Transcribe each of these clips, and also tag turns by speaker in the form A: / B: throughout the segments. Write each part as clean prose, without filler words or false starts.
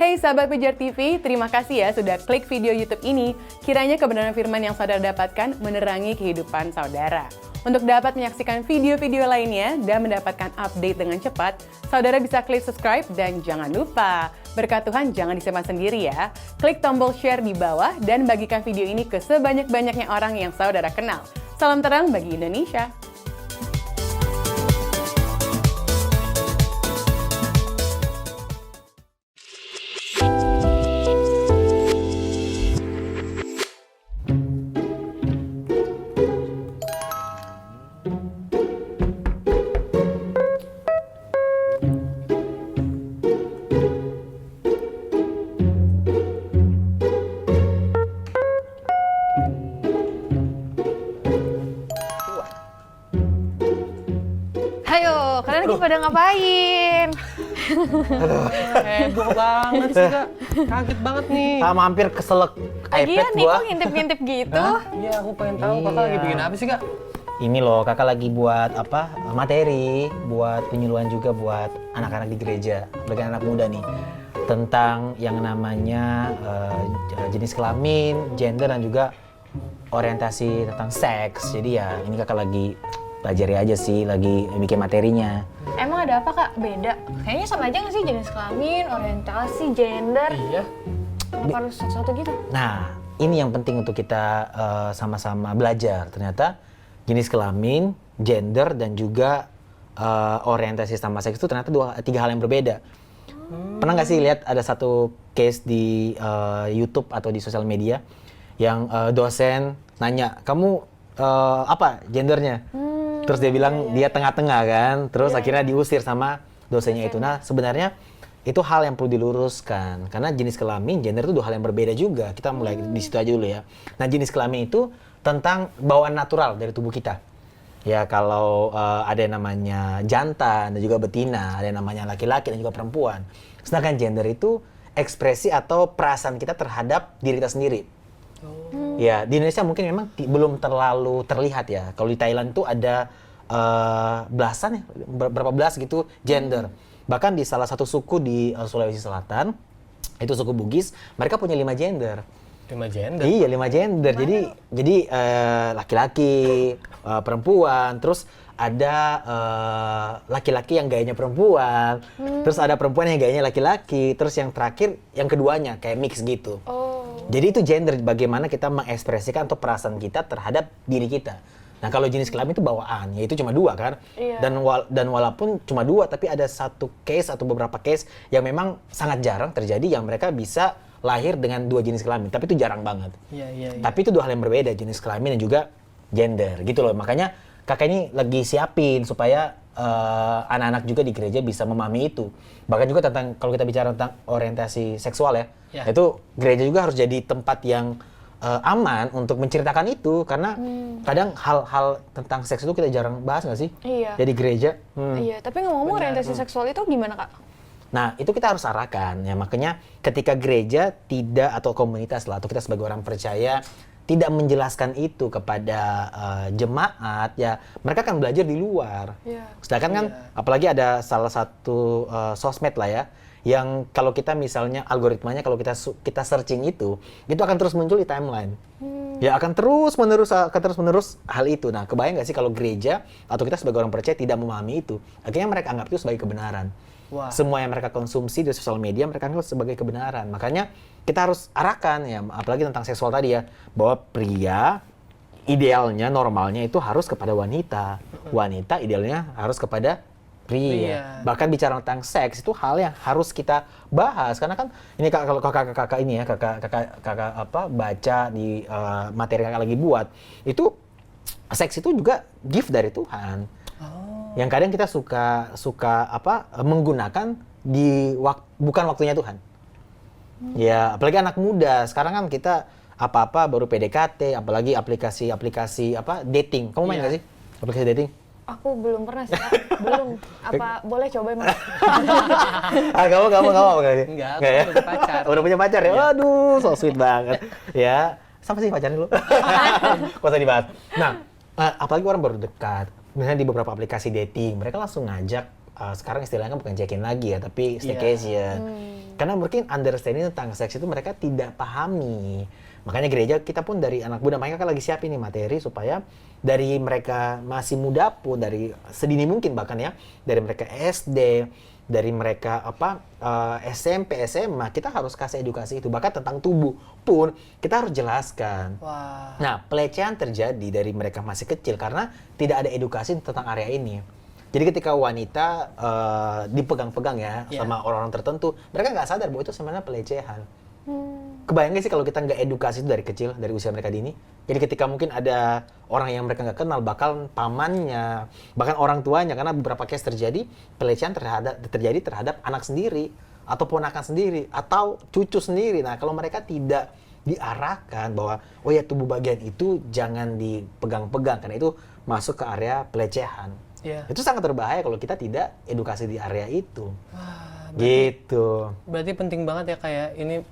A: Hey sahabat Pijar TV, terima kasih ya sudah klik video YouTube ini. Kiranya kebenaran firman yang saudara dapatkan menerangi kehidupan saudara. Untuk dapat menyaksikan video-video lainnya dan mendapatkan update dengan cepat, saudara bisa klik subscribe dan jangan lupa, berkat Tuhan jangan disimpan sendiri ya. Klik tombol share di bawah dan bagikan video ini ke sebanyak-banyaknya orang yang saudara kenal. Salam terang bagi Indonesia.
B: Ayo, kalian lagi pada ngapain?
C: Heboh banget sih, Kak. Kaget banget nih.
D: Hampir keselak
B: Iya
D: iPad
B: nih,
D: gua.
B: kok ngintip-ngintip gitu?
C: Iya, aku pengen tahu Kakak lagi bikin apa sih, Kak?
D: Ini loh, kakak lagi buat materi, buat penyuluhan juga buat anak-anak di gereja, bagi anak muda nih, tentang yang namanya jenis kelamin, gender dan juga orientasi tentang seks. Jadi ya, ini kakak lagi pelajari aja sih, lagi bikin materinya.
B: Emang ada apa Kak? Beda? Kayaknya sama aja nggak sih jenis kelamin, orientasi, gender?
C: Iya.
B: Apa harus satu-satu gitu?
D: Nah, ini yang penting untuk kita sama-sama belajar. Ternyata jenis kelamin, gender, dan juga orientasi sama seks itu ternyata tiga hal yang berbeda. Pernah nggak sih lihat ada satu case di YouTube atau di sosial media yang dosen nanya, kamu apa gendernya? Terus dia bilang dia tengah-tengah kan, terus akhirnya diusir sama dosennya itu. Nah, sebenarnya itu hal yang perlu diluruskan, karena jenis kelamin, gender itu dua hal yang berbeda juga. Kita mulai di situ aja dulu ya. Nah, jenis kelamin itu tentang bawaan natural dari tubuh kita. Ya, kalau ada yang namanya jantan dan juga betina, ada yang namanya laki-laki dan juga perempuan. Sedangkan gender itu ekspresi atau perasaan kita terhadap diri kita sendiri. Ya, di Indonesia mungkin memang belum terlalu terlihat ya. Kalau di Thailand tuh ada belasan ya, berapa belas gitu gender. Bahkan di salah satu suku di Sulawesi Selatan, itu suku Bugis, mereka punya 5 gender.
C: 5 gender?
D: Iya, 5 gender. Jadi laki-laki, perempuan, terus ada laki-laki yang gayanya perempuan, terus ada perempuan yang gayanya laki-laki, terus yang terakhir yang keduanya kayak mix gitu. Jadi itu gender, bagaimana kita mengekspresikan atau perasaan kita terhadap diri kita. Nah, kalau jenis kelamin itu bawaan, yaitu cuma 2 kan.
B: Iya.
D: Dan walaupun cuma 2, tapi ada satu case atau beberapa case yang memang sangat jarang terjadi yang mereka bisa lahir dengan 2 jenis kelamin. Tapi itu jarang banget.
C: Iya.
D: Tapi itu 2 hal yang berbeda, jenis kelamin dan juga gender gitu loh. Makanya kakak ini lagi siapin supaya anak-anak juga di gereja bisa memahami itu. Bahkan juga tentang, kalau kita bicara tentang orientasi seksual ya, itu gereja juga harus jadi tempat yang aman untuk menceritakan itu, karena kadang hal-hal tentang seks itu kita jarang bahas nggak sih?
B: Iya.
D: Jadi gereja.
B: Iya, tapi ngomong-ngomong orientasi seksual itu gimana Kak?
D: Nah, itu kita harus arahkan ya. Makanya ketika gereja tidak, atau komunitas lah, atau kita sebagai orang percaya tidak menjelaskan itu kepada jemaat, ya mereka akan belajar di luar. Sedangkan kan apalagi ada salah satu sosmed lah ya, yang kalau kita misalnya algoritmanya, kalau kita searching itu akan terus muncul di timeline. Ya akan terus menerus hal itu. Nah, kebayang nggak sih kalau gereja atau kita sebagai orang percaya tidak memahami itu, akhirnya mereka anggap itu sebagai kebenaran. Semua yang mereka konsumsi di sosial media mereka anggap sebagai kebenaran. Makanya kita harus arahkan ya, apalagi tentang seksual tadi ya, bahwa pria idealnya, normalnya itu harus kepada wanita. Wanita idealnya harus kepada pria. Bahkan bicara tentang seks itu hal yang harus kita bahas, karena kan ini kalau kakak ini ya, kakak apa baca di materi kakak lagi buat, itu seks itu juga gift dari Tuhan. Yang kadang kita suka menggunakan di bukan waktunya Tuhan. Ya, apalagi anak muda. Sekarang kan kita apa-apa baru PDKT, apalagi aplikasi dating. Kamu main nggak sih aplikasi dating?
B: Aku belum pernah sih Kak. Belum. Apa boleh coba emang?
D: Kamu
C: Enggak,
D: ya?
C: aku udah punya pacar.
D: Udah punya pacar ya? Waduh, so sweet banget. Ya, sama sih pacarnya lu. Gak usah dibahas. Nah, apalagi orang baru dekat. Misalnya di beberapa aplikasi dating, mereka langsung ngajak, sekarang istilahnya bukan check-in lagi ya, tapi staycation. Karena mungkin understanding tentang seks itu mereka tidak pahami. Makanya gereja kita pun dari anak muda, mereka kan lagi siapin nih materi supaya dari mereka masih muda pun, dari sedini mungkin bahkan ya, dari mereka SD, dari mereka SMP, SMA, kita harus kasih edukasi itu. Bahkan tentang tubuh pun kita harus jelaskan.
C: Wah.
D: Nah, pelecehan terjadi dari mereka masih kecil karena tidak ada edukasi tentang area ini. Jadi ketika wanita dipegang-pegang ya sama orang-orang tertentu, mereka nggak sadar bahwa itu sebenarnya pelecehan. Kebayang nggak sih kalau kita nggak edukasi itu dari kecil, dari usia mereka dini? Jadi ketika mungkin ada orang yang mereka nggak kenal, bakal pamannya, bahkan orang tuanya, karena beberapa case terjadi pelecehan terjadi terhadap anak sendiri, atau ponakan sendiri, atau cucu sendiri. Nah, kalau mereka tidak diarahkan bahwa, oh ya tubuh bagian itu jangan dipegang-pegang, karena itu masuk ke area pelecehan.
C: Iya.
D: Itu sangat berbahaya kalau kita tidak edukasi di area itu.
C: Wah,
D: Gitu.
C: berarti penting banget ya kayak ini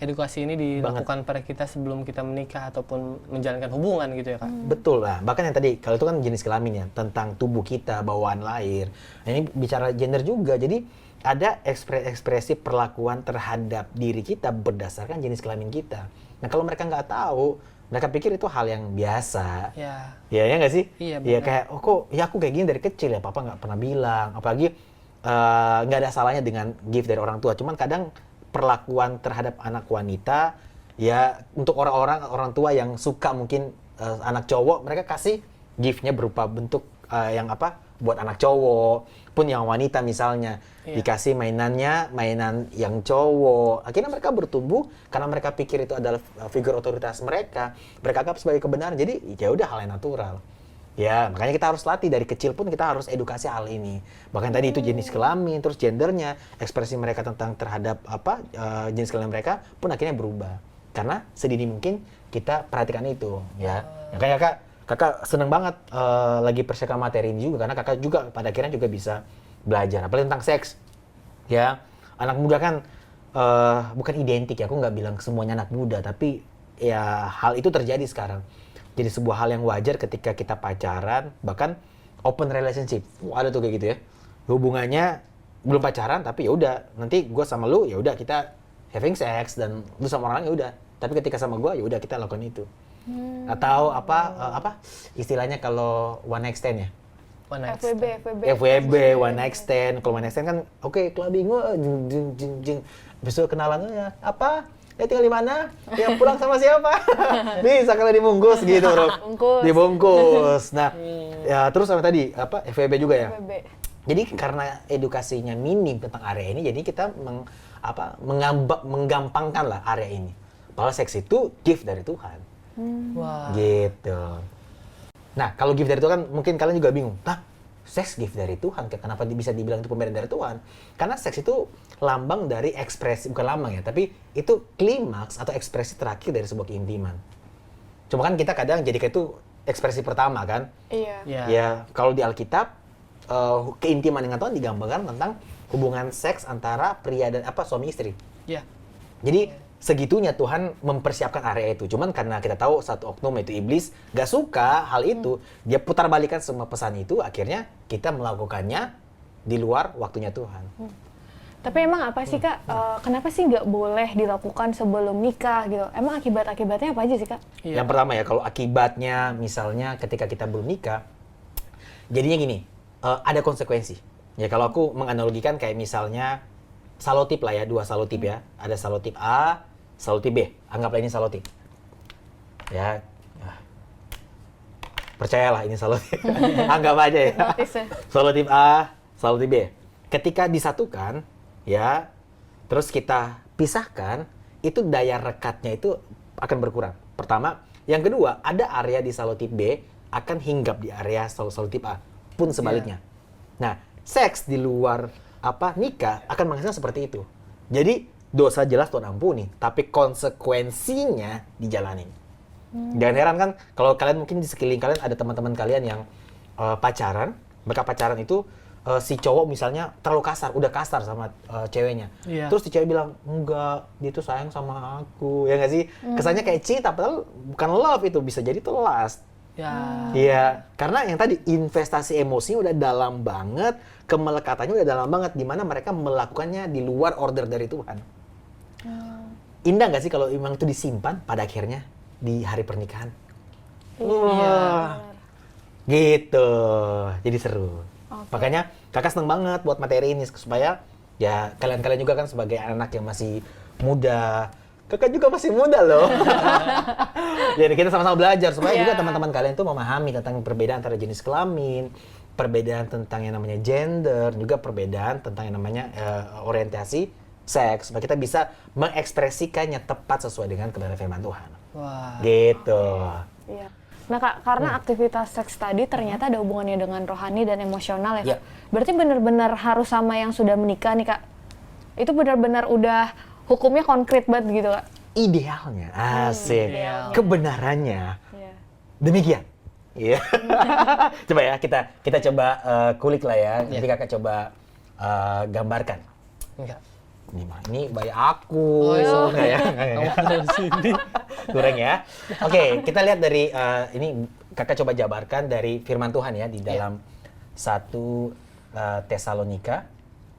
C: edukasi ini dilakukan pada kita sebelum kita menikah ataupun menjalankan hubungan gitu ya Kak.
D: Betul lah. Bahkan yang tadi, kalau itu kan jenis kelamin ya, tentang tubuh kita, bawaan lahir. Nah, ini bicara gender juga. Jadi ada ekspresi perlakuan terhadap diri kita berdasarkan jenis kelamin kita. Nah, kalau mereka nggak tahu, mereka pikir itu hal yang biasa.
C: Ya.
D: Ya nggak sih?
C: Iya,
D: Ya
C: benar.
D: kayak, oh kok ya aku kayak gini dari kecil ya, papa nggak pernah bilang. Apalagi nggak ada salahnya dengan gift dari orang tua. Cuman kadang perlakuan terhadap anak wanita, ya untuk orang tua yang suka mungkin anak cowok, mereka kasih giftnya berupa bentuk yang buat anak cowok. Pun yang wanita misalnya, dikasih mainan yang cowok. Akhirnya mereka bertumbuh karena mereka pikir itu adalah figur otoritas mereka. Mereka anggap sebagai kebenaran. Jadi ya udah hal yang natural. Ya, makanya kita harus latih dari kecil pun kita harus edukasi hal ini. Bahkan tadi itu jenis kelamin, terus gendernya, ekspresi mereka tentang terhadap jenis kelamin mereka pun akhirnya berubah. Karena sedini mungkin kita perhatikan itu, ya. Ya kayak kakak seneng banget lagi persiapan materi ini juga, karena kakak juga pada akhirnya juga bisa belajar apalagi tentang seks. Ya, anak muda kan bukan identik ya, aku nggak bilang semuanya anak muda, tapi ya hal itu terjadi sekarang. Jadi sebuah hal yang wajar ketika kita pacaran, bahkan open relationship. Ada tuh kayak gitu ya. Hubungannya belum pacaran tapi ya udah, nanti gue sama lu ya udah kita having sex, dan lu sama orang lain ya udah. Tapi ketika sama gue ya udah kita lakukan itu. Atau istilahnya kalau one night stand ya.
C: One night
D: FWB, one night stand. Kalau one night stand kan oke, clubbing, jing. Besok kenalan ya. Apa? Ya tinggal di mana? Ya pulang sama siapa? Bisa kalau dibungkus gitu, Bro. Dibungkus. Nah, ya terus sama tadi FWB juga ya.
B: FWB.
D: Jadi karena edukasinya minim tentang area ini, jadi kita menggampangkan lah area ini. Bahwa seks itu gift dari Tuhan.
C: Wah.
D: Gitu. Nah, kalau gift dari Tuhan mungkin kalian juga bingung. Nah, seks gift dari Tuhan, kenapa bisa dibilang itu pemberian dari Tuhan? Karena seks itu lambang dari ekspresi, bukan lambang ya, tapi itu klimaks atau ekspresi terakhir dari sebuah keintiman. Cuma kan kita kadang jadikan itu ekspresi pertama kan?
B: Iya.
D: Ya, kalau di Alkitab, keintiman dengan Tuhan digambarkan tentang hubungan seks antara pria dan suami istri.
C: Iya.
D: Jadi segitunya Tuhan mempersiapkan area itu. Cuman karena kita tahu satu oknum itu iblis gak suka hal itu, dia putar balikan semua pesan itu, akhirnya kita melakukannya di luar waktunya Tuhan.
B: Tapi emang apa sih Kak, kenapa sih nggak boleh dilakukan sebelum nikah gitu? Emang akibat-akibatnya apa aja sih Kak?
C: Iya.
D: Yang pertama ya, kalau akibatnya misalnya ketika kita belum nikah, jadinya gini, ada konsekuensi. Ya kalau aku menganalogikan kayak misalnya salotip lah ya, 2 salotip ya. Ada salotip A, salotip B. Anggaplah ini salotip. Ya, percayalah ini salotip. Anggap aja ya. Salotip A, salotip B. Ketika disatukan, ya, terus kita pisahkan, itu daya rekatnya itu akan berkurang. Pertama. Yang kedua, ada area di salotip B akan hinggap di area salotip A. Pun sebaliknya. Nah, seks di luar nikah akan menghasilkan seperti itu. Jadi, dosa jelas Tuhan ampuni, tapi konsekuensinya dijalanin. Jangan heran kan, kalau kalian mungkin di sekeliling kalian ada teman-teman kalian yang pacaran, mereka pacaran itu si cowok misalnya terlalu kasar, udah kasar sama ceweknya.
C: Iya.
D: Terus si cewek bilang, enggak, dia tuh sayang sama aku. Ya nggak sih? Kesannya kayak cinta, padahal bukan love itu, bisa jadi itu lust.
C: Ya.
D: Iya, karena yang tadi investasi emosinya udah dalam banget, kemelekatannya udah dalam banget, di mana mereka melakukannya di luar order dari Tuhan. Indah nggak sih kalau memang itu disimpan pada akhirnya di hari pernikahan? Wah, gitu, jadi seru. Makanya kakak seneng banget buat materi ini supaya ya kalian-kalian juga kan sebagai anak yang masih muda, kakak juga masih muda loh. Jadi kita sama-sama belajar supaya juga teman-teman kalian tuh memahami tentang perbedaan antara jenis kelamin, perbedaan tentang yang namanya gender, juga perbedaan tentang yang namanya orientasi seks, supaya kita bisa mengekspresikannya tepat sesuai dengan kebenaran firman Tuhan.
C: Wah.
D: Gitu.
B: Iya. Nah Kak, karena aktivitas seks tadi ternyata ada hubungannya dengan rohani dan emosional ya Kak. Berarti benar-benar harus sama yang sudah menikah nih Kak. Itu benar-benar udah hukumnya konkret banget gitu Kak.
D: Idealnya, asik.
B: Idealnya.
D: Kebenarannya
B: Iya.
D: demikian. Iya. Coba ya kita coba kulik lah ya. Nanti kakak coba gambarkan.
C: Enggak.
D: Ini bayi aku.
C: Oh, iya.
D: Nggak ya? Nggak ya?
C: Kamu dari sini.
D: Kurang ya. Oke, kita lihat dari ini kakak coba jabarkan dari firman Tuhan ya di dalam 1 Tesalonika.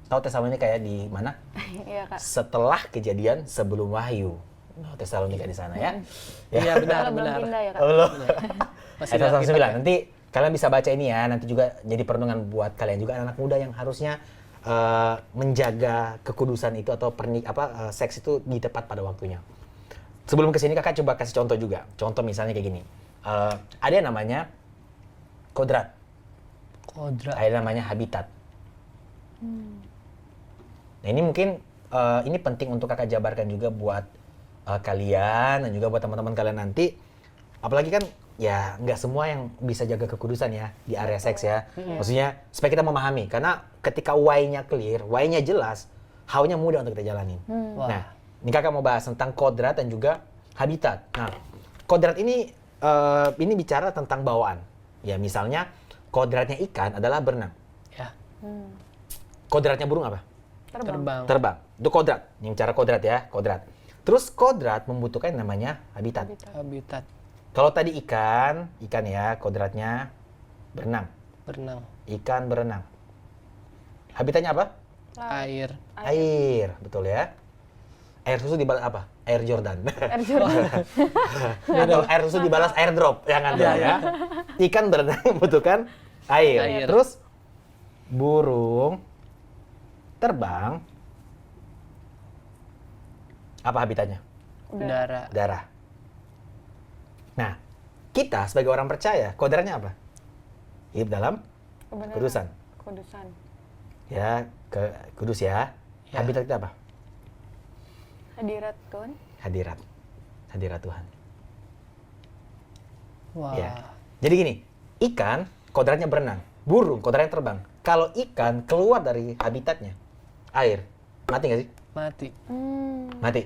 D: Tahu Tesalonika ya di mana?
B: Iya Kak.
D: Setelah kejadian sebelum wahyu. Tesalonika di sana ya.
C: Iya benar
B: Belum
C: benar.
B: pindah ya Kak.
D: Belum.
C: Masih
D: Ayat
C: dalam
D: 1
C: kitab ya?
D: Nanti kalian bisa baca ini ya. Nanti juga jadi perenungan buat kalian juga anak muda yang harusnya menjaga kekudusan itu atau seks itu di tepat pada waktunya. Sebelum kesini kakak coba kasih contoh juga. Contoh misalnya kayak gini. Ada yang namanya kodrat.
C: Kodrat.
D: Ada yang namanya habitat. Nah ini mungkin ini penting untuk kakak jabarkan juga buat kalian dan juga buat teman-teman kalian nanti. Apalagi kan ya nggak semua yang bisa jaga kekudusan ya di area seks ya. Maksudnya supaya kita memahami karena ketika why-nya clear, why-nya jelas, how-nya mudah untuk kita jalanin.
C: Wah.
D: Nah, ini kakak mau bahas tentang kodrat dan juga habitat. Nah, kodrat ini bicara tentang bawaan. Ya misalnya kodratnya ikan adalah berenang.
C: Ya.
D: Kodratnya burung apa?
C: Terbang.
D: Terbang. Itu kodrat. Yang bicara kodrat ya, kodrat. Terus kodrat membutuhkan namanya habitat.
C: Habitat.
D: Kalau tadi ikan ya, kodratnya berenang.
C: Berenang.
D: Ikan berenang. Habitatnya apa?
C: Air.
D: Air, betul ya. Air susu dibalas apa? Air Jordan.
B: Air Jordan.
D: Atau air susu dibalas air drop, yang ada ya. Ikan berenang membutuhkan air.
C: Air.
D: Terus burung terbang. Apa habitatnya?
C: Udara.
D: Darah. Nah, kita sebagai orang percaya, kodratnya apa? Hidup dalam
B: Kebenaran.
D: kudusan.
B: Kudusan.
D: Ya, kudus ya.
C: Ya.
D: Habitat kita apa?
B: Hadirat Tuhan.
D: Hadirat. Hadirat Tuhan.
C: Wah.
D: Ya. Jadi gini, ikan kodratnya berenang, burung kodratnya terbang. Kalau ikan keluar dari habitatnya, air, mati nggak sih?
C: Mati.
D: Mati.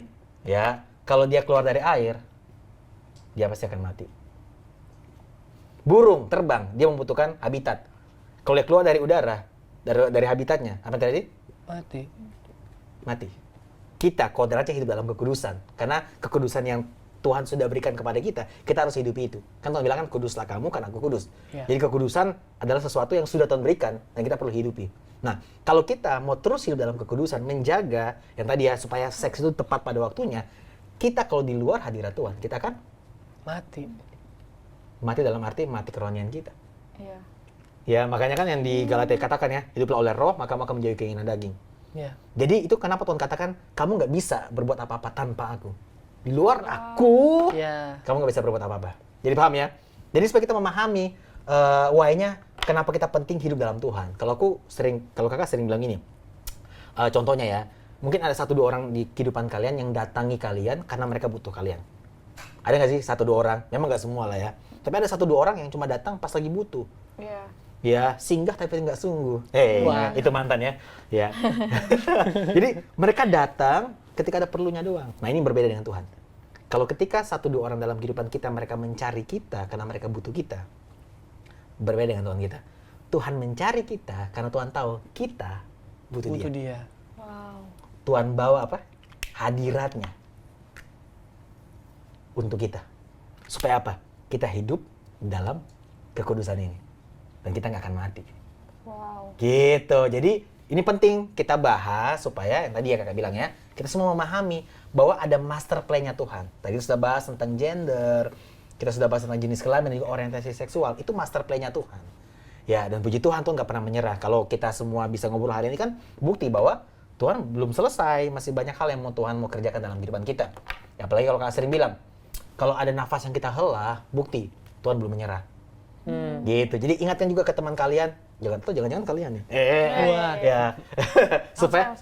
D: Ya, kalau dia keluar dari air, dia pasti akan mati. Burung terbang, dia membutuhkan habitat. Kalau dia keluar dari udara, dari habitatnya, apa tadi?
C: Mati.
D: Mati. Kita kodratnya hidup dalam kekudusan. Karena kekudusan yang Tuhan sudah berikan kepada kita harus hidupi itu. Kan Tuhan bilang kan, kuduslah kamu karena aku kudus.
C: Ya.
D: Jadi kekudusan adalah sesuatu yang sudah Tuhan berikan dan kita perlu hidupi. Nah, kalau kita mau terus hidup dalam kekudusan, menjaga yang tadi ya, supaya seks itu tepat pada waktunya, kita kalau di luar hadirat Tuhan, kita akan
C: Mati.
D: mati dalam arti mati kerohanian kita.
B: Iya.
D: Ya, makanya kan yang di Galatia katakan ya, hiduplah oleh roh, maka kamu akan menjauhi keinginan daging.
C: Ya.
D: Jadi itu kenapa Tuhan katakan, kamu nggak bisa berbuat apa-apa tanpa aku. Di luar aku,
C: Ya.
D: kamu nggak bisa berbuat apa-apa. Jadi paham ya? Jadi supaya kita memahami why-nya, kenapa kita penting hidup dalam Tuhan. Kalau kakak sering bilang gini, contohnya ya, mungkin ada 1-2 orang di kehidupan kalian yang datangi kalian karena mereka butuh kalian. Ada nggak sih 1-2 orang? Memang nggak semua lah ya. Tapi ada 1-2 orang yang cuma datang pas lagi butuh.
B: Iya.
D: Ya, singgah tapi nggak sungguh.
C: Wah.
D: Itu mantan ya. Ya. Jadi mereka datang ketika ada perlunya doang. Nah, ini berbeda dengan Tuhan. Kalau ketika 1-2 orang dalam kehidupan kita, mereka mencari kita karena mereka butuh kita. Berbeda dengan Tuhan kita. Tuhan mencari kita karena Tuhan tahu kita butuh
C: Butuh
D: dia.
C: dia.
B: Wow.
D: Tuhan bawa apa? Hadiratnya untuk kita. Supaya apa? Kita hidup dalam kekudusan ini. Dan kita nggak akan mati.
B: Wow.
D: Gitu. Jadi ini penting kita bahas supaya yang tadi ya kakak bilang ya, kita semua memahami bahwa ada master plan-nya Tuhan. Tadi kita sudah bahas tentang gender, kita sudah bahas tentang jenis kelamin dan juga orientasi seksual. Itu master plan-nya Tuhan. Ya, dan puji Tuhan Tuhan nggak pernah menyerah. Kalau kita semua bisa ngobrol hari ini kan bukti bahwa Tuhan belum selesai. Masih banyak hal yang Tuhan mau kerjakan dalam kehidupan kita. Ya, apalagi kalau kakak sering bilang, kalau ada nafas yang kita hela, bukti Tuhan belum menyerah. Gitu. Jadi ingatkan juga ke teman kalian, jangan-jangan kalian nih. Ya. Supaya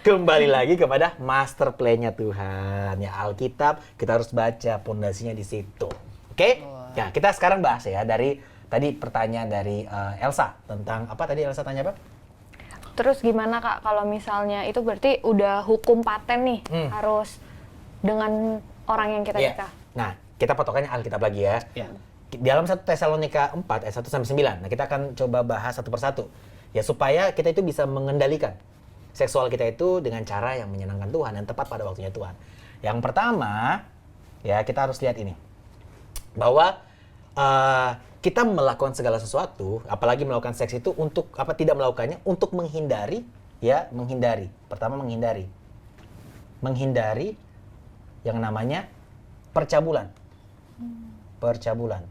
D: kembali lagi kepada master plan-nya Tuhan. Ya, Alkitab kita harus baca, pondasinya di situ. Oke? Ya, kita sekarang bahas ya dari tadi pertanyaan dari Elsa tentang apa tadi Elsa tanya apa?
B: Terus gimana Kak kalau misalnya itu berarti udah hukum paten nih, harus dengan orang yang kita nikah.
D: Nah, kita patokannya Alkitab lagi ya. Di dalam 1 Tesalonika 4 ayat 1 sampai 9. Nah, kita akan coba bahas satu persatu. Ya, supaya kita itu bisa mengendalikan seksual kita itu dengan cara yang menyenangkan Tuhan dan tepat pada waktunya Tuhan. Yang pertama, ya kita harus lihat ini. Bahwa kita melakukan segala sesuatu, apalagi melakukan seks itu untuk apa tidak melakukannya untuk menghindari, ya, menghindari. Pertama menghindari. Menghindari yang namanya percabulan. Percabulan.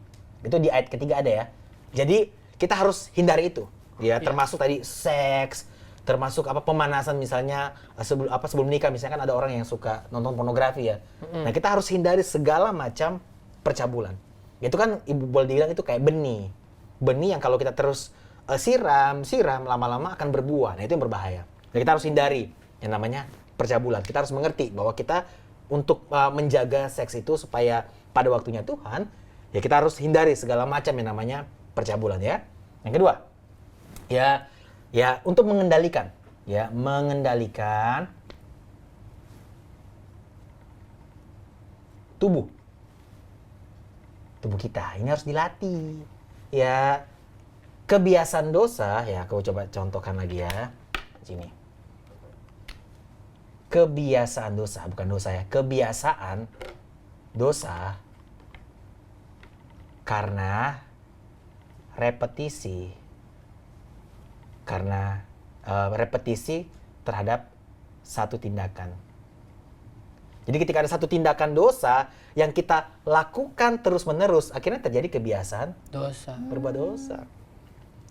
D: Itu di ayat ketiga ada ya. Jadi kita harus hindari itu. Ya, termasuk tadi seks, termasuk apa pemanasan misalnya sebelum nikah misalnya kan ada orang yang suka nonton pornografi ya. Nah, kita harus hindari segala macam percabulan. Itu kan Ibu boleh dibilang itu kayak benih. Benih yang kalau kita terus siram lama-lama akan berbuah. Nah, itu yang berbahaya. Nah, kita harus hindari yang namanya percabulan. Kita harus mengerti bahwa kita untuk menjaga seks itu supaya pada waktunya Tuhan, ya kita harus hindari segala macam yang namanya percabulan ya. Yang kedua, ya untuk mengendalikan tubuh kita. Ini harus dilatih. Ya, kebiasaan dosa, ya aku coba contohkan lagi ya. Sini. Kebiasaan dosa, bukan dosa ya. Kebiasaan dosa karena repetisi terhadap satu tindakan. Jadi ketika ada satu tindakan dosa yang kita lakukan terus-menerus, akhirnya terjadi kebiasaan berbuat dosa.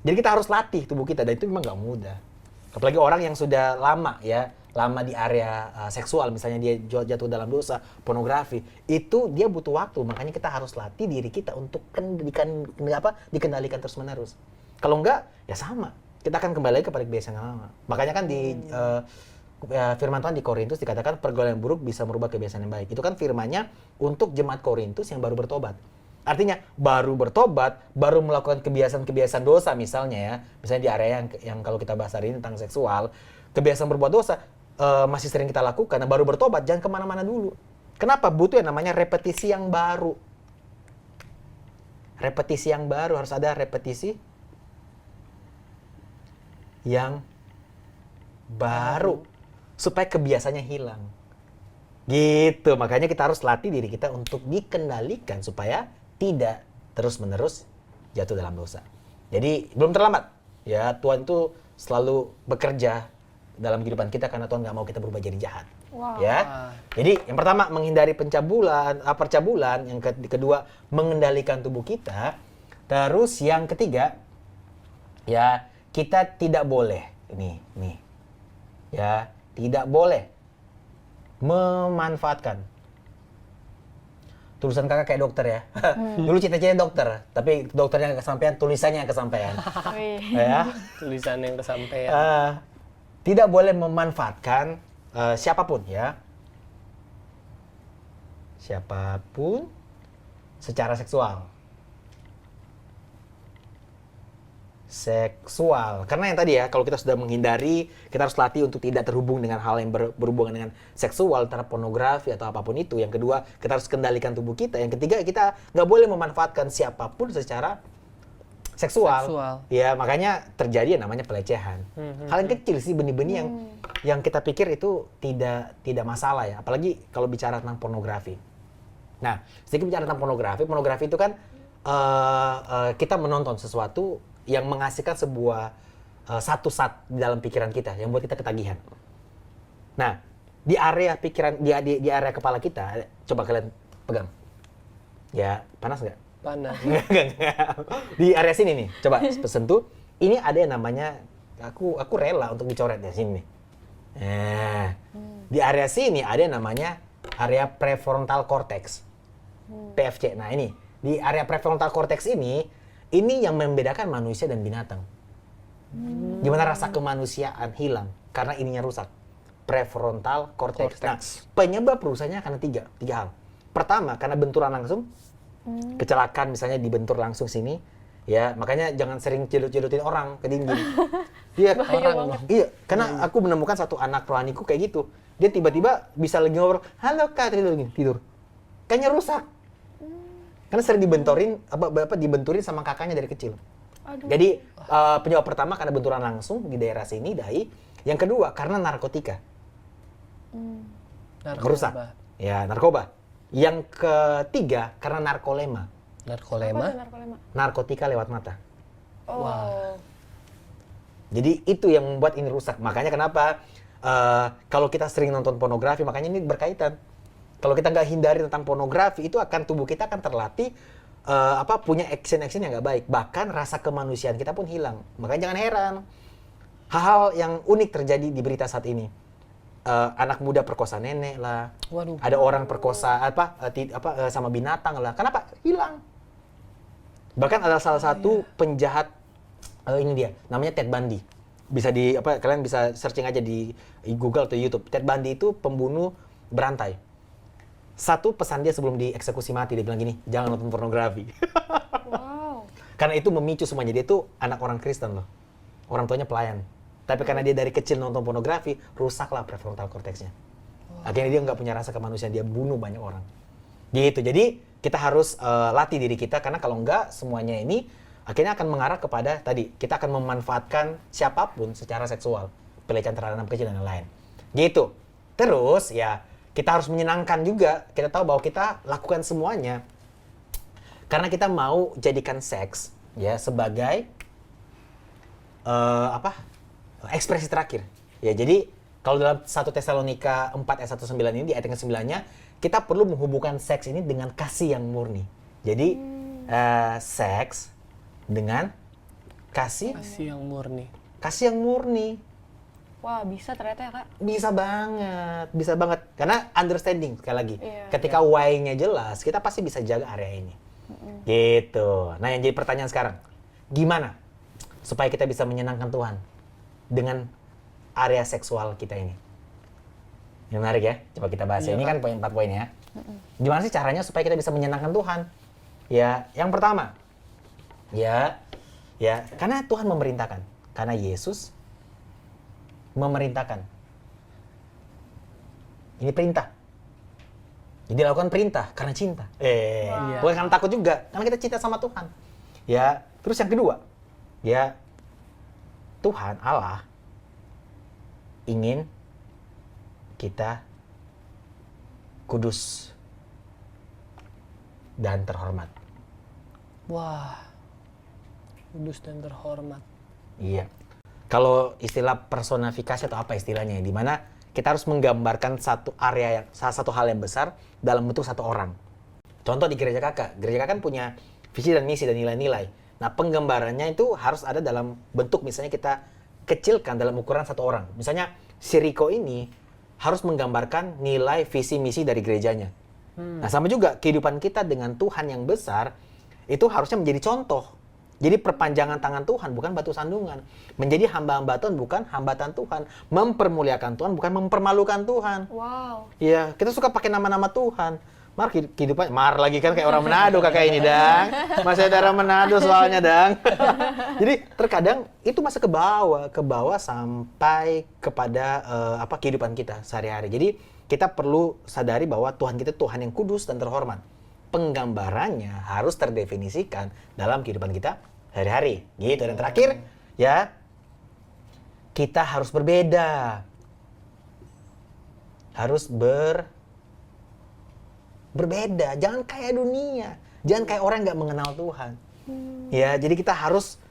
D: Jadi kita harus latih tubuh kita, dan itu memang nggak mudah. Apalagi orang yang sudah lama di area seksual, misalnya dia jatuh dalam dosa pornografi, itu dia butuh waktu. Makanya kita harus latih diri kita untuk dikendalikan terus-menerus. Kalau enggak, ya sama. Kita akan kembali kepada kebiasaan yang lama. Makanya kan di firman Tuhan di Korintus dikatakan pergaulan yang buruk bisa merubah kebiasaan yang baik. Itu kan firmannya untuk jemaat Korintus yang baru bertobat. Artinya baru bertobat, baru melakukan kebiasaan-kebiasaan dosa misalnya ya. Misalnya di area yang kalau kita bahas hari ini tentang seksual, kebiasaan berbuat dosa masih sering kita lakukan. Nah, baru bertobat, jangan kemana-mana dulu. Kenapa? Butuh yang namanya repetisi yang baru. Repetisi yang baru, harus ada repetisi yang baru. Supaya kebiasaannya hilang. Gitu, makanya kita harus latih diri kita untuk dikendalikan supaya tidak terus-menerus jatuh dalam dosa. Jadi belum terlambat. Ya, Tuhan itu selalu bekerja dalam kehidupan kita karena Tuhan nggak mau kita berubah jadi jahat.
B: Wow.
D: Ya. Jadi yang pertama menghindari percabulan, yang kedua mengendalikan tubuh kita. Terus yang ketiga ya kita tidak boleh tidak boleh memanfaatkan. Tulisan kakak kayak dokter ya. Dulu cita-citanya dokter, tapi dokternya nggak kesampaian, tulisannya yang kesampaian. Ya.
C: Tulisan yang kesampaian.
D: Tidak boleh memanfaatkan siapapun ya. Siapapun secara seksual. Karena yang tadi ya, kalau kita sudah menghindari, kita harus latih untuk tidak terhubung dengan hal yang berhubungan dengan seksual, antara pornografi atau apapun itu. Yang kedua, kita harus kendalikan tubuh kita. Yang ketiga, kita nggak boleh memanfaatkan siapapun secara seksual. Ya, makanya terjadi yang namanya pelecehan. Hal yang kecil sih, benih-benih yang kita pikir itu tidak masalah ya. Apalagi kalau bicara tentang pornografi. Nah, sedikit bicara tentang pornografi itu kan kita menonton sesuatu yang menghasilkan sebuah satu saat di dalam pikiran kita yang buat kita ketagihan. Nah, di area pikiran, di area kepala kita, coba kalian pegang. Ya, panas nggak?
C: Panas.
D: Enggak. Di area sini nih, coba sentuh. Ini ada yang namanya, aku rela untuk dicoret di sini. Nah, di area sini ada yang namanya area prefrontal cortex, PFC. Nah ini, di area prefrontal cortex ini yang membedakan manusia dan binatang. Gimana rasa kemanusiaan hilang karena ininya rusak. Prefrontal cortex. Nah, penyebab rusaknya karena tiga hal. Pertama, karena benturan langsung. Kecelakaan misalnya dibentur langsung sini, ya makanya jangan sering celut-celutin orang ke dinding. Iya, iya, karena aku menemukan satu anak rohaniku kayak gitu. Dia tiba-tiba bisa lagi ngobrol, halo kak, tidur. Kayaknya rusak. Karena sering dibenturin sama kakaknya dari kecil.
B: Aduh.
D: Jadi penyebab pertama karena benturan langsung di daerah sini, dahi. Yang kedua karena narkotika. Merusak. Ya, narkoba. Yang ketiga karena narkolema.
C: Narkolema?
D: Narkotika lewat mata.
B: Oh.
C: Wah.
D: Jadi itu yang membuat ini rusak. Makanya kenapa kalau kita sering nonton pornografi, makanya ini berkaitan. Kalau kita nggak hindari tentang pornografi, itu akan tubuh kita akan terlatih punya action yang nggak baik. Bahkan rasa kemanusiaan kita pun hilang. Makanya jangan heran hal-hal yang unik terjadi di berita saat ini. Anak muda perkosa nenek lah.
C: Waduh.
D: Ada orang perkosa sama binatang lah. Kenapa? Hilang. Bahkan ada salah satu penjahat, ini dia, namanya Ted Bundy. Bisa kalian bisa searching aja di Google atau YouTube. Ted Bundy itu pembunuh berantai. Satu pesan dia sebelum dieksekusi mati, dia bilang gini, jangan nonton pornografi.
B: Wow.
D: Karena itu memicu semuanya. Dia itu anak orang Kristen loh. Orang tuanya pelayan. Tapi karena dia dari kecil nonton pornografi, rusaklah prefrontal cortexnya. Akhirnya dia nggak punya rasa kemanusiaan, dia bunuh banyak orang. Gitu. Jadi kita harus latih diri kita, karena kalau nggak semuanya ini akhirnya akan mengarah kepada tadi, kita akan memanfaatkan siapapun secara seksual, pelecehan terhadap anak kecil dan lain-lain. Gitu. Terus ya kita harus menyenangkan juga. Kita tahu bahwa kita lakukan semuanya karena kita mau jadikan seks ya sebagai ekspresi terakhir. Ya, jadi kalau dalam 1 Tesalonika 4 ayat 1-9 ini, di ayat yang ke-9-nya, kita perlu menghubungkan seks ini dengan kasih yang murni. Jadi, seks dengan kasih
C: yang murni.
D: Kasih yang murni.
B: Wah, bisa ternyata ya, Kak.
D: Bisa banget. Karena understanding, sekali lagi.
B: Iya.
D: Ketika why-nya jelas, kita pasti bisa jaga area ini. Gitu. Nah, yang jadi pertanyaan sekarang, gimana supaya kita bisa menyenangkan Tuhan dengan area seksual kita ini? Yang menarik ya, coba kita bahas. Ini kan 4 poin ya. Gimana sih caranya supaya kita bisa menyenangkan Tuhan? Ya, yang pertama, ya, karena Tuhan memerintahkan, karena Yesus memerintahkan. Ini perintah. Jadi lakukan perintah karena cinta. Bukan karena takut juga, karena kita cinta sama Tuhan. Ya, terus yang kedua, ya, Tuhan Allah ingin kita kudus dan terhormat.
C: Wah, kudus dan terhormat.
D: Iya. Kalau istilah personifikasi atau apa istilahnya, di mana kita harus menggambarkan salah satu hal yang besar dalam bentuk satu orang. Contoh di gereja kakak kan punya visi dan misi dan nilai-nilai. Nah, penggambarannya itu harus ada dalam bentuk, misalnya kita kecilkan dalam ukuran satu orang. Misalnya, si Riko ini harus menggambarkan nilai, visi, misi dari gerejanya. Nah, sama juga kehidupan kita dengan Tuhan yang besar, itu harusnya menjadi contoh. Jadi perpanjangan tangan Tuhan, bukan batu sandungan. Menjadi hamba-hamba Tuhan, bukan hambatan Tuhan. Mempermuliakan Tuhan, bukan mempermalukan Tuhan.
B: Wow.
D: Iya, kita suka pakai nama-nama Tuhan. Kehidupan, lagi kan kayak orang Manado kakak ini, Dang. Masih ada orang Manado soalnya, Dang. Jadi terkadang itu masih ke bawah sampai kepada kehidupan kita sehari-hari. Jadi kita perlu sadari bahwa Tuhan kita Tuhan yang kudus dan terhormat. Penggambarannya harus terdefinisikan dalam kehidupan kita sehari-hari. Gitu. Dan terakhir, ya, kita harus berbeda. Harus berbeda, jangan kayak dunia, Jangan kayak orang nggak mengenal Tuhan. Ya, jadi kita harus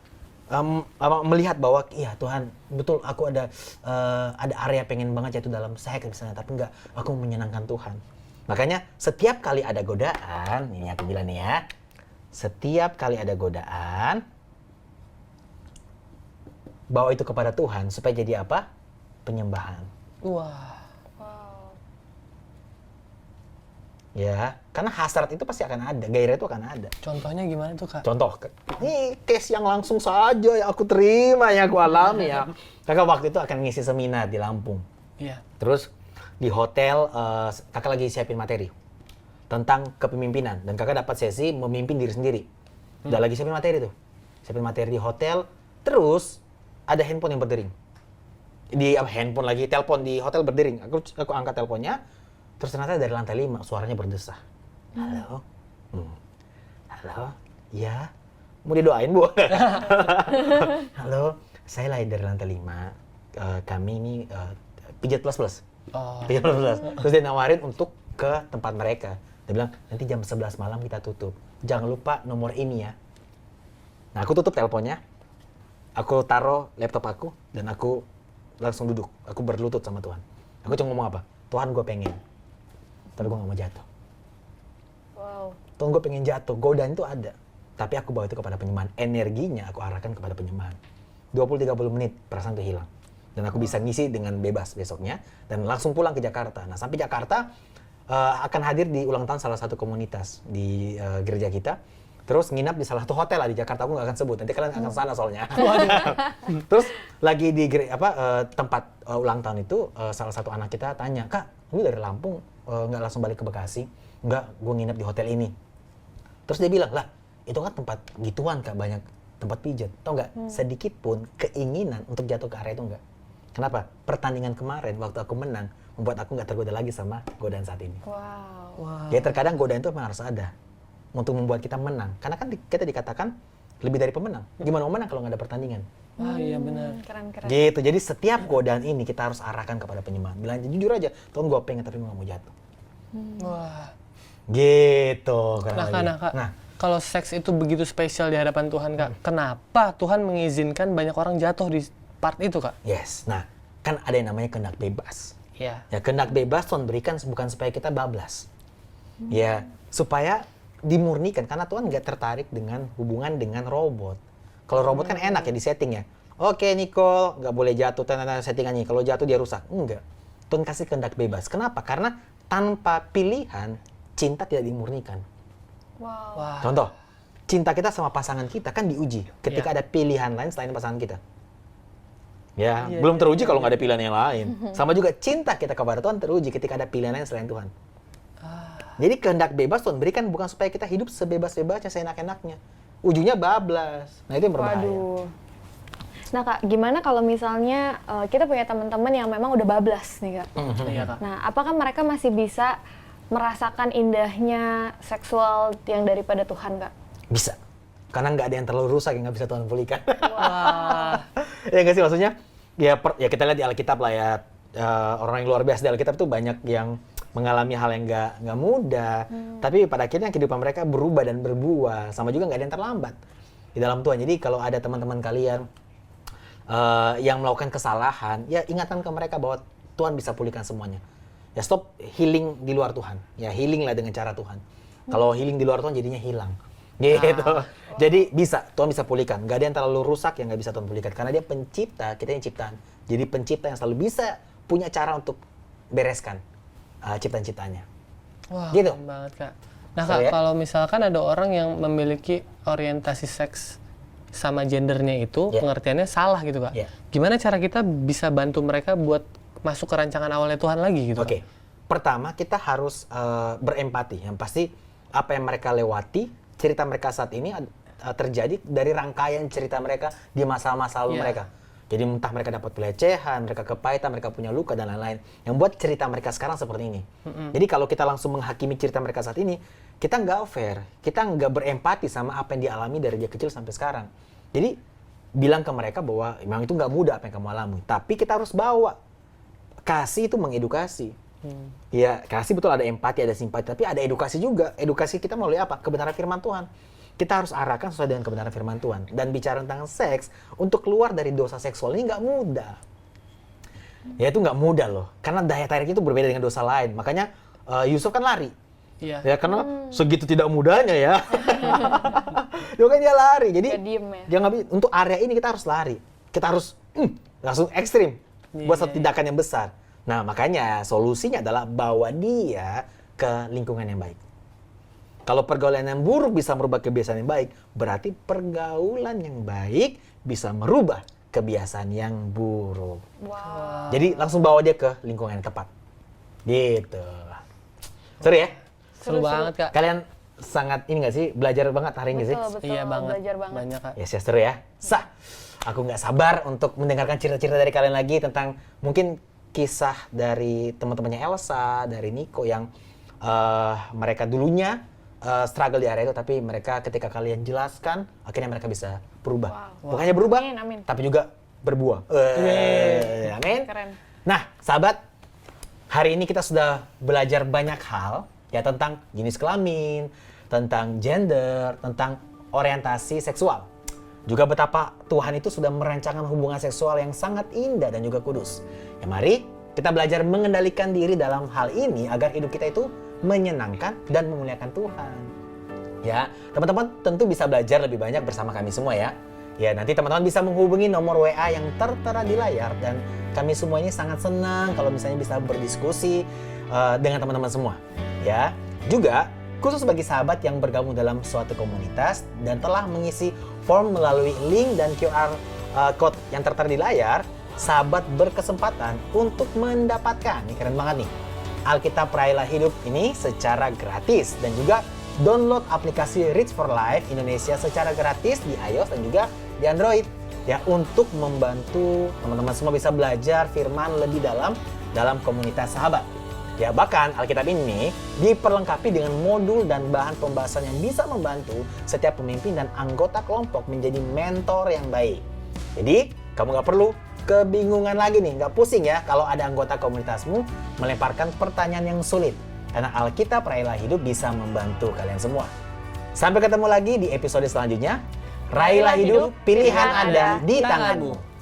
D: melihat bahwa iya Tuhan, betul aku ada area pengen banget jatuh dalam seks misalnya, tapi enggak, aku menyenangkan Tuhan. Makanya setiap kali ada godaan, ini aku bilang nih ya, setiap kali ada godaan, bawa itu kepada Tuhan supaya jadi apa? Penyembahan.
C: Wah.
D: Ya, karena hasrat itu pasti akan ada, gairah itu akan ada.
C: Contohnya gimana tuh, Kak?
D: Contoh, ini case yang langsung saja yang aku terima, yang aku alami ya. Kakak waktu itu akan ngisi seminar di Lampung.
C: Iya.
D: Terus di hotel, kakak lagi siapin materi tentang kepemimpinan. Dan kakak dapat sesi memimpin diri sendiri. Udah lagi siapin materi tuh. Siapin materi di hotel, terus ada handphone yang berdering. Handphone lagi, telepon di hotel berdering. Aku angkat teleponnya, terus ternyata dari lantai 5 suaranya berdesah. Halo? Halo? Ya? Mau didoain, Bu? Halo? Saya lagi dari lantai 5. Kami ini pijat plus. Pijat plus. Terus dia nawarin untuk ke tempat mereka. Dia bilang, nanti jam 11 malam kita tutup. Jangan lupa nomor ini ya. Nah, aku tutup teleponnya. Aku taruh laptop aku, dan aku langsung duduk. Aku berlutut sama Tuhan. Aku cuma ngomong apa? Tuhan, gue pengen. Tapi gue gak mau jatuh.
B: Wow.
D: Tuhan, gue pengen jatuh. Godaan itu ada. Tapi aku bawa itu kepada penyembahan. Energinya aku arahkan kepada penyembahan. 20-30 menit perasaan itu hilang. Dan aku bisa ngisi dengan bebas besoknya. Dan langsung pulang ke Jakarta. Nah, sampai Jakarta akan hadir di ulang tahun salah satu komunitas di gereja kita. Terus nginap di salah satu hotel lah di Jakarta, aku nggak akan sebut, nanti kalian akan sana soalnya. Terus lagi di tempat ulang tahun itu, salah satu anak kita tanya, Kak, ini dari Lampung, nggak langsung balik ke Bekasi? Nggak, gue nginap di hotel ini. Terus dia bilang, lah itu kan tempat gituan Kak, banyak tempat pijat. Tau nggak, sedikit pun keinginan untuk jatuh ke area itu nggak. Kenapa? Pertandingan kemarin waktu aku menang, membuat aku nggak tergoda lagi sama godaan saat ini.
B: Wow.
D: Ya terkadang godaan itu memang harus ada untuk membuat kita menang. Karena kan kita dikatakan lebih dari pemenang. Gimana mau menang kalau nggak ada pertandingan?
C: Iya benar.
B: Keren.
D: Gitu. Jadi setiap godaan ini kita harus arahkan kepada penyembahan. Bilang jujur aja, Tuhan gue pengen tapi gue nggak mau jatuh.
C: Wah.
D: Gitu.
C: Nah, kalau seks itu begitu spesial di hadapan Tuhan, Kak, kenapa Tuhan mengizinkan banyak orang jatuh di part itu, Kak?
D: Yes. Nah, kan ada yang namanya kehendak bebas.
C: Iya.
D: Ya, kehendak bebas Tuhan berikan bukan supaya kita bablas. Ya, supaya dimurnikan, karena Tuhan nggak tertarik dengan hubungan dengan robot. Kalau robot kan enak ya di setting ya. Oke Nicole, nggak boleh jatuh, settingannya. Kalau jatuh dia rusak. Enggak. Tuhan kasih kehendak bebas. Kenapa? Karena tanpa pilihan, cinta tidak dimurnikan.
B: Wow.
C: Wah.
D: Contoh, cinta kita sama pasangan kita kan diuji ketika ada pilihan lain selain pasangan kita. Ya, belum teruji kalau nggak ada pilihan yang lain. Sama juga cinta kita kepada Tuhan teruji ketika ada pilihan lain selain Tuhan. Jadi kehendak bebas Tuhan berikan bukan supaya kita hidup sebebas-bebasnya, seenak-enaknya. Ujungnya bablas. Nah itu yang berbahaya.
B: Waduh. Nah Kak, gimana kalau misalnya kita punya teman-teman yang memang udah bablas nih Kak?
C: Iya, Kak.
B: Nah, apakah mereka masih bisa merasakan indahnya seksual yang daripada Tuhan Kak?
D: Bisa. Karena nggak ada yang terlalu rusak yang nggak bisa Tuhan pulihkan.
C: Wah.
D: Ya nggak sih, maksudnya? Ya kita lihat di Alkitab lah ya. Orang yang luar biasa di Alkitab tuh banyak yang mengalami hal yang nggak mudah, tapi pada akhirnya kehidupan mereka berubah dan berbuah. Sama juga nggak ada yang terlambat di dalam Tuhan. Jadi kalau ada teman-teman kalian yang melakukan kesalahan, ya ingatkan ke mereka bahwa Tuhan bisa pulihkan semuanya. Ya stop healing di luar Tuhan. Ya healing lah dengan cara Tuhan. Kalau healing di luar Tuhan jadinya hilang. Gitu. Jadi Tuhan bisa pulihkan. Nggak ada yang terlalu rusak yang nggak bisa Tuhan pulihkan. Karena dia pencipta, kita yang ciptaan. Jadi pencipta yang selalu bisa punya cara untuk bereskan ciptaan-ciptaannya.
C: Wah,
D: gitu.
C: keren banget, Kak. Nah, Kak, kalau misalkan ada orang yang memiliki orientasi seks sama gendernya itu, pengertiannya salah gitu, Kak. Gimana cara kita bisa bantu mereka buat masuk ke rancangan awalnya Tuhan lagi gitu,
D: Oke. Pertama, kita harus berempati. Yang pasti, apa yang mereka lewati, cerita mereka saat ini terjadi dari rangkaian cerita mereka di masa-masa lalu mereka. Jadi entah mereka dapat pelecehan, mereka kepahitan, mereka punya luka dan lain-lain. Yang buat cerita mereka sekarang seperti ini. Jadi kalau kita langsung menghakimi cerita mereka saat ini, kita nggak fair. Kita nggak berempati sama apa yang dialami dari dia kecil sampai sekarang. Jadi bilang ke mereka bahwa memang itu nggak mudah apa yang kamu alami. Tapi kita harus bawa. Kasih itu mengedukasi. Ya, kasih betul, ada empati, ada simpati, tapi ada edukasi juga. Edukasi kita melalui apa? Kebenaran firman Tuhan. Kita harus arahkan sesuai dengan kebenaran firman Tuhan. Dan bicara tentang seks, untuk keluar dari dosa seksual ini nggak mudah. Ya itu nggak mudah loh, karena daya tariknya itu berbeda dengan dosa lain. Makanya Yusuf kan lari.
C: Iya.
D: Ya karena segitu tidak mudahnya ya. Dia lari. Jadi
B: Gak diem ya.
D: dia nggak bisa. Untuk area ini kita harus lari. Kita harus langsung ekstrim buat satu tindakan yang besar. Nah makanya solusinya adalah bawa dia ke lingkungan yang baik. Kalau pergaulan yang buruk bisa merubah kebiasaan yang baik, berarti pergaulan yang baik bisa merubah kebiasaan yang buruk.
B: Wow.
D: Jadi langsung bawa dia ke lingkungan yang tepat. Gitu. Seru ya?
C: Seru banget, Kak.
D: Kalian sangat ini nggak sih, belajar banget hari ini sih?
B: Betul,
C: Iya banget.
B: belajar banget.
C: Banyak, Kak.
D: Ya, seru ya. Sah. Aku nggak sabar untuk mendengarkan cerita-cerita dari kalian lagi tentang mungkin kisah dari teman-temannya Elsa, dari Nico yang mereka dulunya struggle di area itu, tapi mereka ketika kalian jelaskan, akhirnya mereka bisa berubah.
B: Wow.
D: Bukan hanya berubah,
B: Amin, amin.
D: tapi juga berbuah. Amin.
B: Keren.
D: Nah, sahabat, hari ini kita sudah belajar banyak hal ya tentang jenis kelamin, tentang gender, tentang orientasi seksual. Juga betapa Tuhan itu sudah merancangkan hubungan seksual yang sangat indah dan juga kudus. Ya mari kita belajar mengendalikan diri dalam hal ini agar hidup kita itu menyenangkan dan memuliakan Tuhan. Ya, teman-teman tentu bisa belajar lebih banyak bersama kami semua ya. Ya, nanti teman-teman bisa menghubungi nomor WA yang tertera di layar dan kami semua ini sangat senang kalau misalnya bisa berdiskusi dengan teman-teman semua. Ya, juga khusus bagi sahabat yang bergabung dalam suatu komunitas dan telah mengisi form melalui link dan QR code yang tertera di layar, sahabat berkesempatan untuk mendapatkan, ini keren banget nih, Alkitab Raihlah Hidup ini secara gratis dan juga download aplikasi Reach for Life Indonesia secara gratis di iOS dan juga di Android ya, untuk membantu teman-teman semua bisa belajar firman lebih dalam komunitas sahabat. Ya, bahkan Alkitab ini diperlengkapi dengan modul dan bahan pembahasan yang bisa membantu setiap pemimpin dan anggota kelompok menjadi mentor yang baik. Jadi, kamu nggak perlu kebingungan lagi nih, nggak pusing ya kalau ada anggota komunitasmu melemparkan pertanyaan yang sulit. Karena Alkitab Raihlah Hidup bisa membantu kalian semua. Sampai ketemu lagi di episode selanjutnya. Raihlah Hidup, pilihan Anda di tanganmu.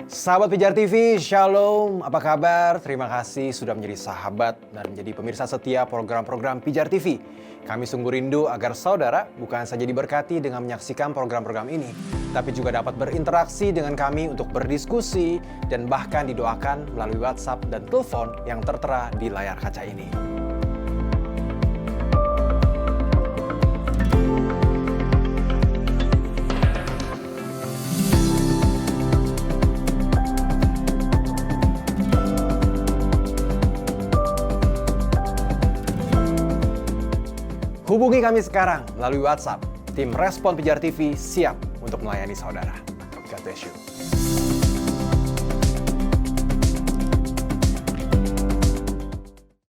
E: Sahabat Pijar TV, Shalom, apa kabar? Terima kasih sudah menjadi sahabat dan menjadi pemirsa setia program-program Pijar TV. Kami sungguh rindu agar saudara bukan saja diberkati dengan menyaksikan program-program ini, tapi juga dapat berinteraksi dengan kami untuk berdiskusi dan bahkan didoakan melalui WhatsApp dan telepon yang tertera di layar kaca ini. Hubungi kami sekarang melalui WhatsApp. Tim Respon Pijar TV siap untuk melayani saudara. God bless you.